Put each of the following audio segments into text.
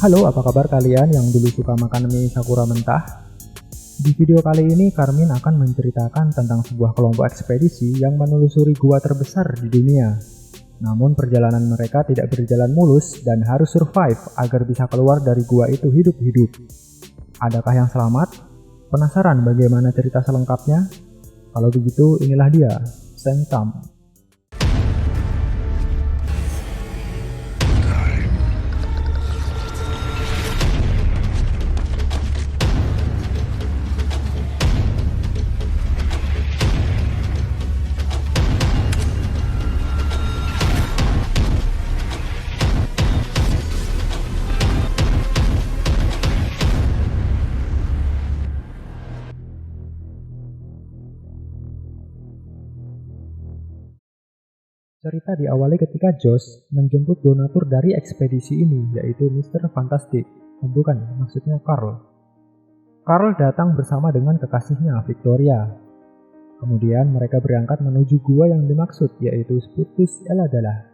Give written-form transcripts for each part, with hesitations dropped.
Halo, apa kabar kalian yang dulu suka makan mie sakura mentah? Di video kali ini, Karmin akan menceritakan tentang sebuah kelompok ekspedisi yang menelusuri gua terbesar di dunia. Namun perjalanan mereka tidak berjalan mulus dan harus survive agar bisa keluar dari gua itu hidup-hidup. Adakah yang selamat? Penasaran bagaimana cerita selengkapnya? Kalau begitu, inilah dia, Sengtam. Cerita diawali ketika Josh menjemput donatur dari ekspedisi ini, yaitu Mr. Fantastic. Bukan, maksudnya Carl. Carl datang bersama dengan kekasihnya, Victoria. Kemudian mereka berangkat menuju gua yang dimaksud, yaitu Spiritus Eladala.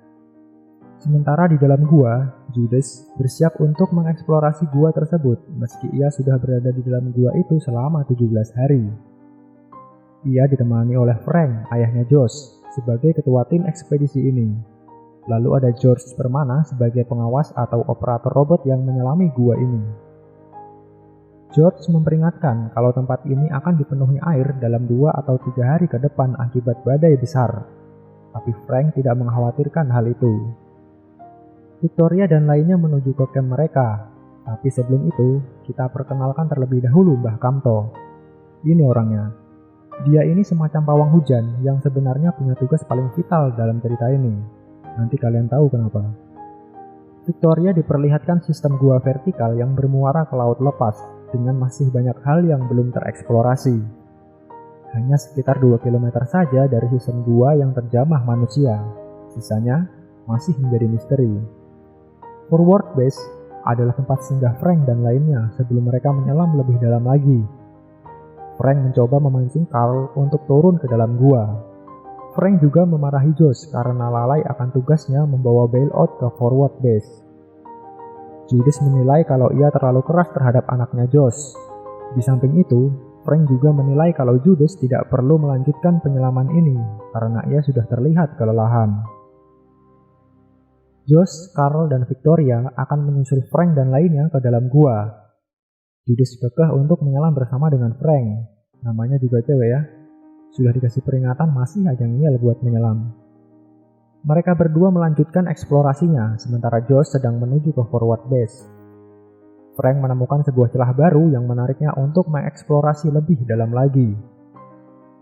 Sementara di dalam gua, Judas bersiap untuk mengeksplorasi gua tersebut, meski ia sudah berada di dalam gua itu selama 17 hari. Ia ditemani oleh Frank, ayahnya Josh, sebagai ketua tim ekspedisi ini. Lalu ada George Permana sebagai pengawas atau operator robot yang menyelami gua ini. George memperingatkan kalau tempat ini akan dipenuhi air dalam 2 atau 3 hari ke depan akibat badai besar. Tapi Frank tidak mengkhawatirkan hal itu. Victoria dan lainnya menuju ke camp mereka. Tapi sebelum itu, kita perkenalkan terlebih dahulu Mbah Kamto. Ini orangnya. Dia ini semacam pawang hujan yang sebenarnya punya tugas paling vital dalam cerita ini. Nanti kalian tahu kenapa. Victoria diperlihatkan sistem gua vertikal yang bermuara ke laut lepas dengan masih banyak hal yang belum tereksplorasi. Hanya sekitar 2 km saja dari sistem gua yang terjamah manusia. Sisanya masih menjadi misteri. Forward Base adalah tempat singgah Frank dan lainnya sebelum mereka menyelam lebih dalam lagi. Frank mencoba memancing Carl untuk turun ke dalam gua. Frank juga memarahi Josh karena lalai akan tugasnya membawa bailout ke forward base. Judas menilai kalau ia terlalu keras terhadap anaknya Josh. Di samping itu, Frank juga menilai kalau Judas tidak perlu melanjutkan penyelaman ini karena ia sudah terlihat kelelahan. Josh, Carl, dan Victoria akan menyusul Frank dan lainnya ke dalam gua. Judas kekeh untuk menyelam bersama dengan Frank. Namanya juga cewek ya. Sudah dikasih peringatan masih aja ngeyel buat menyelam. Mereka berdua melanjutkan eksplorasinya, sementara Josh sedang menuju ke forward base. Frank menemukan sebuah celah baru yang menariknya untuk mengeksplorasi lebih dalam lagi.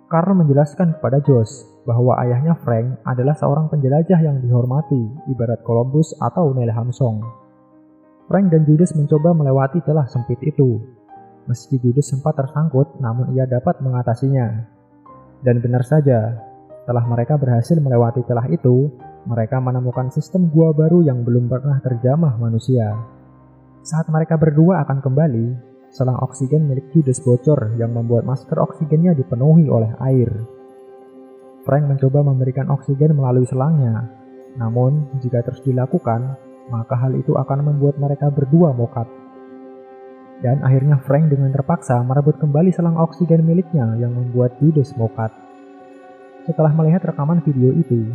Carl menjelaskan kepada Josh bahwa ayahnya Frank adalah seorang penjelajah yang dihormati, ibarat Columbus atau Neil Armstrong. Frank dan Judas mencoba melewati celah sempit itu. Meski Judas sempat tersangkut, namun ia dapat mengatasinya. Dan benar saja, setelah mereka berhasil melewati celah itu, mereka menemukan sistem gua baru yang belum pernah terjamah manusia. Saat mereka berdua akan kembali, selang oksigen milik Judas bocor yang membuat masker oksigennya dipenuhi oleh air. Frank mencoba memberikan oksigen melalui selangnya, namun jika terus dilakukan, maka hal itu akan membuat mereka berdua mokat. Dan akhirnya Frank dengan terpaksa merebut kembali selang oksigen miliknya yang membuat Judas mokat. Setelah melihat rekaman video itu,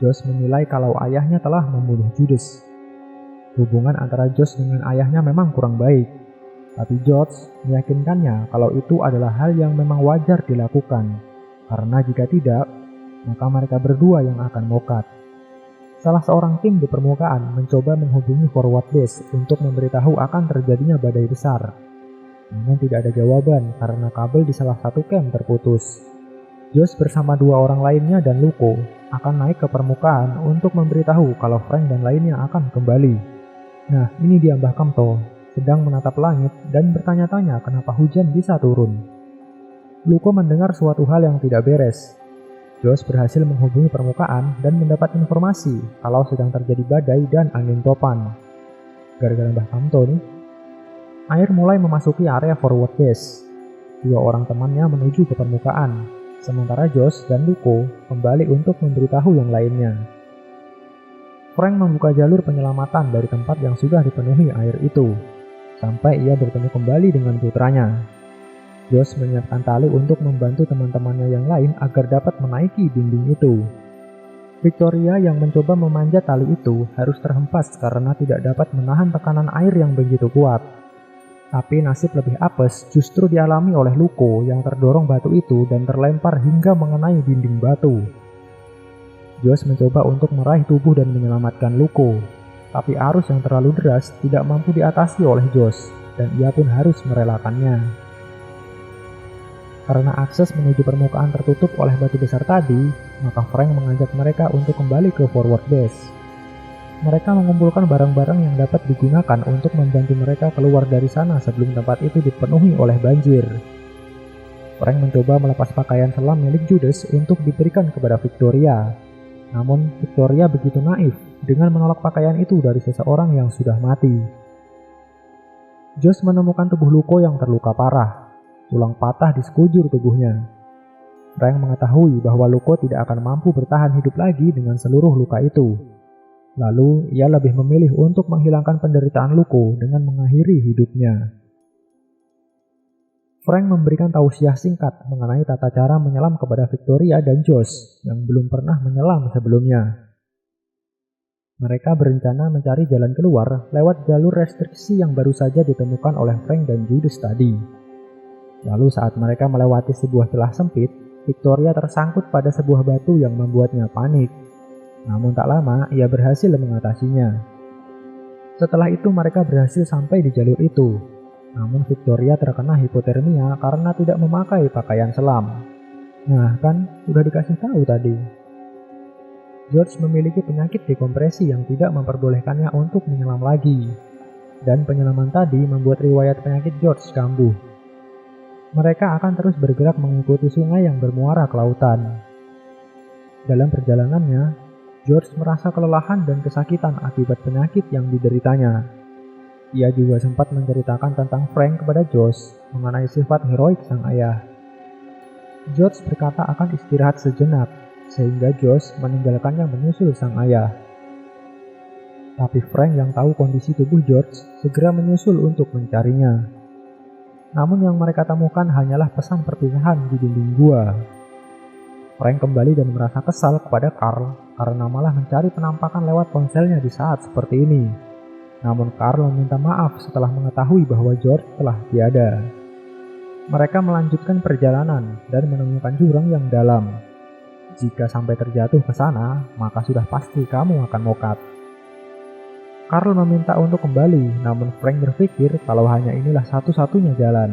Josh menilai kalau ayahnya telah membunuh Judas. Hubungan antara Josh dengan ayahnya memang kurang baik, tapi George meyakinkannya kalau itu adalah hal yang memang wajar dilakukan, karena jika tidak, maka mereka berdua yang akan mokat. Salah seorang tim di permukaan mencoba menghubungi forward base untuk memberitahu akan terjadinya badai besar. Namun tidak ada jawaban karena kabel di salah satu camp terputus. Josh bersama 2 orang lainnya dan Luko akan naik ke permukaan untuk memberitahu kalau Frank dan lainnya akan kembali. Nah, ini dia Mbah Kamto, sedang menatap langit dan bertanya-tanya kenapa hujan bisa turun. Luko mendengar suatu hal yang tidak beres. Josh berhasil menghubungi permukaan dan mendapat informasi kalau sedang terjadi badai dan angin topan. Gara-gara Mbah Kamto nih, air mulai memasuki area forward base. 2 orang temannya menuju ke permukaan, sementara Josh dan Luko kembali untuk memberitahu yang lainnya. Frank membuka jalur penyelamatan dari tempat yang sudah dipenuhi air itu, sampai ia bertemu kembali dengan putranya. Josh menyiapkan tali untuk membantu teman-temannya yang lain agar dapat menaiki dinding itu. Victoria yang mencoba memanjat tali itu harus terhempas karena tidak dapat menahan tekanan air yang begitu kuat. Tapi nasib lebih apes justru dialami oleh Luko yang terdorong batu itu dan terlempar hingga mengenai dinding batu. Josh mencoba untuk meraih tubuh dan menyelamatkan Luko, tapi arus yang terlalu deras tidak mampu diatasi oleh Josh dan ia pun harus merelakannya. Karena akses menuju permukaan tertutup oleh batu besar tadi, maka Frank mengajak mereka untuk kembali ke forward base. Mereka mengumpulkan barang-barang yang dapat digunakan untuk membantu mereka keluar dari sana sebelum tempat itu dipenuhi oleh banjir. Frank mencoba melepas pakaian selam milik Judas untuk diberikan kepada Victoria. Namun Victoria begitu naif dengan menolak pakaian itu dari seseorang yang sudah mati. Josh menemukan tubuh Luko yang terluka parah. Tulang patah di sekujur tubuhnya. Frank mengetahui bahwa Luko tidak akan mampu bertahan hidup lagi dengan seluruh luka itu. Lalu, ia lebih memilih untuk menghilangkan penderitaan Luko dengan mengakhiri hidupnya. Frank memberikan tausiah singkat mengenai tata cara menyelam kepada Victoria dan Josh yang belum pernah menyelam sebelumnya. Mereka berencana mencari jalan keluar lewat jalur restriksi yang baru saja ditemukan oleh Frank dan Judas tadi. Lalu saat mereka melewati sebuah celah sempit, Victoria tersangkut pada sebuah batu yang membuatnya panik. Namun tak lama, ia berhasil mengatasinya. Setelah itu mereka berhasil sampai di jalur itu. Namun Victoria terkena hipotermia karena tidak memakai pakaian selam. Nah kan, udah dikasih tahu tadi. George memiliki penyakit dekompresi yang tidak memperbolehkannya untuk menyelam lagi. Dan penyelaman tadi membuat riwayat penyakit George kambuh. Mereka akan terus bergerak mengikuti sungai yang bermuara ke lautan. Dalam perjalanannya, George merasa kelelahan dan kesakitan akibat penyakit yang dideritanya. Ia juga sempat menceritakan tentang Frank kepada Josh mengenai sifat heroik sang ayah. George berkata akan istirahat sejenak, sehingga Josh meninggalkannya menyusul sang ayah. Tapi Frank yang tahu kondisi tubuh George segera menyusul untuk mencarinya. Namun yang mereka temukan hanyalah pesan perpisahan di dinding gua. Frank kembali dan merasa kesal kepada Carl karena malah mencari penampakan lewat ponselnya di saat seperti ini. Namun Carl meminta maaf setelah mengetahui bahwa George telah tiada. Mereka melanjutkan perjalanan dan menemukan jurang yang dalam. Jika sampai terjatuh ke sana, maka sudah pasti kamu akan mokat. Carl meminta untuk kembali, namun Frank berpikir kalau hanya inilah satu-satunya jalan.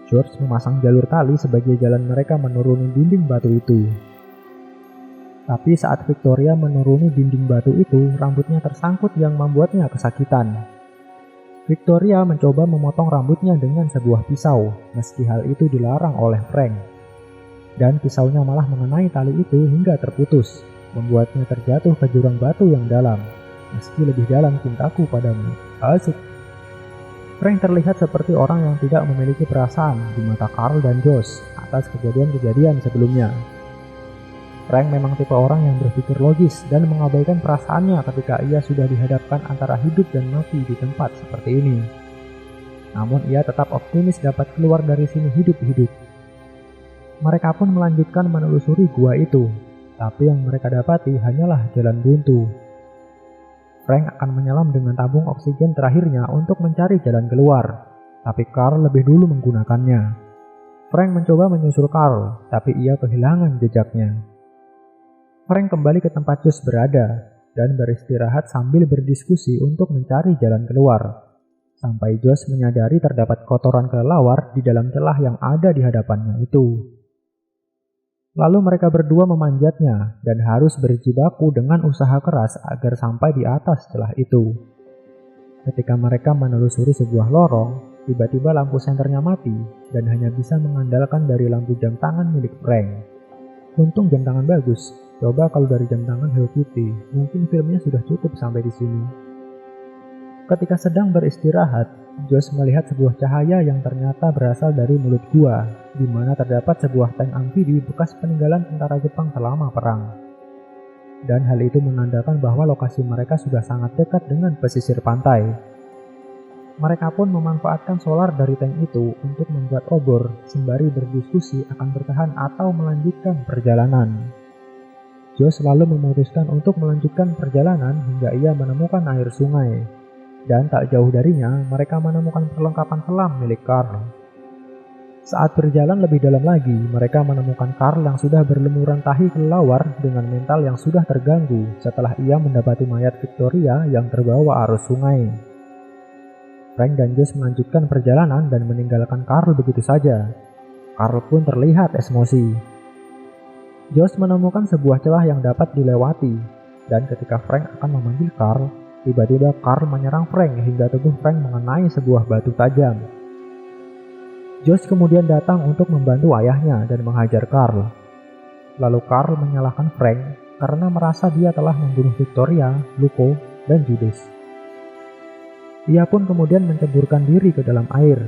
George memasang jalur tali sebagai jalan mereka menuruni dinding batu itu. Tapi saat Victoria menuruni dinding batu itu, rambutnya tersangkut yang membuatnya kesakitan. Victoria mencoba memotong rambutnya dengan sebuah pisau, meski hal itu dilarang oleh Frank. Dan pisaunya malah mengenai tali itu hingga terputus, membuatnya terjatuh ke jurang batu yang dalam. Meski lebih dalam cintaku padamu. Asik. Frank terlihat seperti orang yang tidak memiliki perasaan di mata Carl dan Josh atas kejadian-kejadian sebelumnya. Frank memang tipe orang yang berpikir logis dan mengabaikan perasaannya ketika ia sudah dihadapkan antara hidup dan mati di tempat seperti ini. Namun ia tetap optimis dapat keluar dari sini hidup-hidup. Mereka pun melanjutkan menelusuri gua itu, tapi yang mereka dapati hanyalah jalan buntu. Frank akan menyelam dengan tabung oksigen terakhirnya untuk mencari jalan keluar, tapi Carl lebih dulu menggunakannya. Frank mencoba menyusul Carl, tapi ia kehilangan jejaknya. Frank kembali ke tempat Josh berada, dan beristirahat sambil berdiskusi untuk mencari jalan keluar. Sampai Josh menyadari terdapat kotoran kelelawar di dalam celah yang ada di hadapannya itu. Lalu mereka berdua memanjatnya dan harus berjibaku dengan usaha keras agar sampai di atas celah itu. Ketika mereka menelusuri sebuah lorong, tiba-tiba lampu senternya mati dan hanya bisa mengandalkan dari lampu jam tangan milik Frank. Untung jam tangan bagus, coba kalau dari jam tangan Hello Kitty, mungkin filmnya sudah cukup sampai di sini. Ketika sedang beristirahat, Josh melihat sebuah cahaya yang ternyata berasal dari mulut gua, di mana terdapat sebuah tank amfibi bekas peninggalan tentara Jepang selama perang. dan hal itu menandakan bahwa lokasi mereka sudah sangat dekat dengan pesisir pantai. Mereka pun memanfaatkan solar dari tank itu untuk membuat obor sembari berdiskusi akan bertahan atau melanjutkan perjalanan. Josh lalu memutuskan untuk melanjutkan perjalanan hingga ia menemukan air sungai, dan tak jauh darinya mereka menemukan perlengkapan selam milik Carl. Saat berjalan lebih dalam lagi, mereka menemukan Carl yang sudah berlumuran tahi kelelawar dengan mental yang sudah terganggu setelah ia mendapati mayat Victoria yang terbawa arus sungai. Frank dan Josh melanjutkan perjalanan dan meninggalkan Carl begitu saja. Carl pun terlihat emosi. Josh menemukan sebuah celah yang dapat dilewati, dan ketika Frank akan memanggil Carl, tiba-tiba Carl menyerang Frank hingga tubuh Frank mengenai sebuah batu tajam. Josh kemudian datang untuk membantu ayahnya dan menghajar Carl. Lalu Carl menyalahkan Frank karena merasa dia telah membunuh Victoria, Luko, dan Judas. Ia pun kemudian menceburkan diri ke dalam air.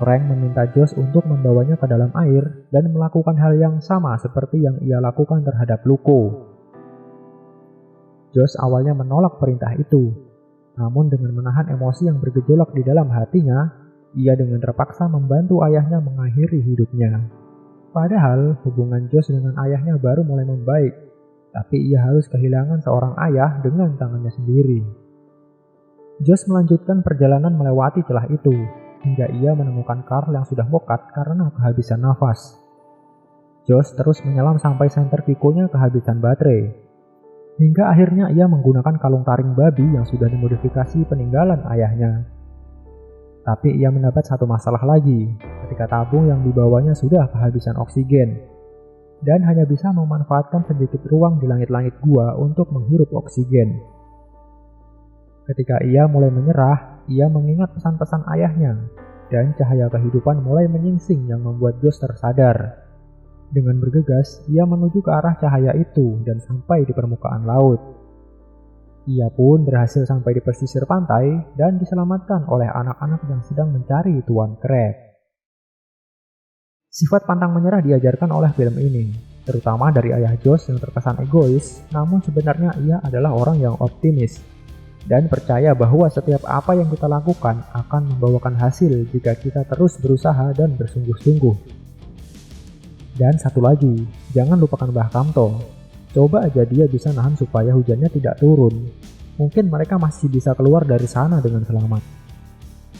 Frank meminta Josh untuk membawanya ke dalam air dan melakukan hal yang sama seperti yang ia lakukan terhadap Luko. Josh awalnya menolak perintah itu, namun dengan menahan emosi yang bergejolak di dalam hatinya, ia dengan terpaksa membantu ayahnya mengakhiri hidupnya. Padahal hubungan Josh dengan ayahnya baru mulai membaik, tapi ia harus kehilangan seorang ayah dengan tangannya sendiri. Josh melanjutkan perjalanan melewati celah itu, hingga ia menemukan Carl yang sudah mokat karena kehabisan nafas. Josh terus menyelam sampai senter Kikonya kehabisan baterai, hingga akhirnya ia menggunakan kalung taring babi yang sudah dimodifikasi peninggalan ayahnya. Tapi ia mendapat satu masalah lagi, ketika tabung yang dibawanya sudah kehabisan oksigen, dan hanya bisa memanfaatkan sedikit ruang di langit-langit gua untuk menghirup oksigen. Ketika ia mulai menyerah, ia mengingat pesan-pesan ayahnya, dan cahaya kehidupan mulai menyingsing yang membuat Josh tersadar. Dengan bergegas, ia menuju ke arah cahaya itu dan sampai di permukaan laut. Ia pun berhasil sampai di pesisir pantai dan diselamatkan oleh anak-anak yang sedang mencari Tuan Crab. Sifat pantang menyerah diajarkan oleh film ini, terutama dari ayah Josh yang terkesan egois, namun sebenarnya ia adalah orang yang optimis dan percaya bahwa setiap apa yang kita lakukan akan membawakan hasil jika kita terus berusaha dan bersungguh-sungguh. Dan satu lagi, jangan lupakan Mbah Kamto. Coba aja dia bisa nahan supaya hujannya tidak turun. Mungkin mereka masih bisa keluar dari sana dengan selamat.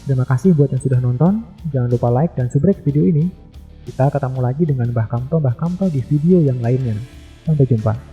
Terima kasih buat yang sudah nonton. Jangan lupa like dan subscribe video ini. Kita ketemu lagi dengan Mbah Kamto di video yang lainnya. Sampai jumpa.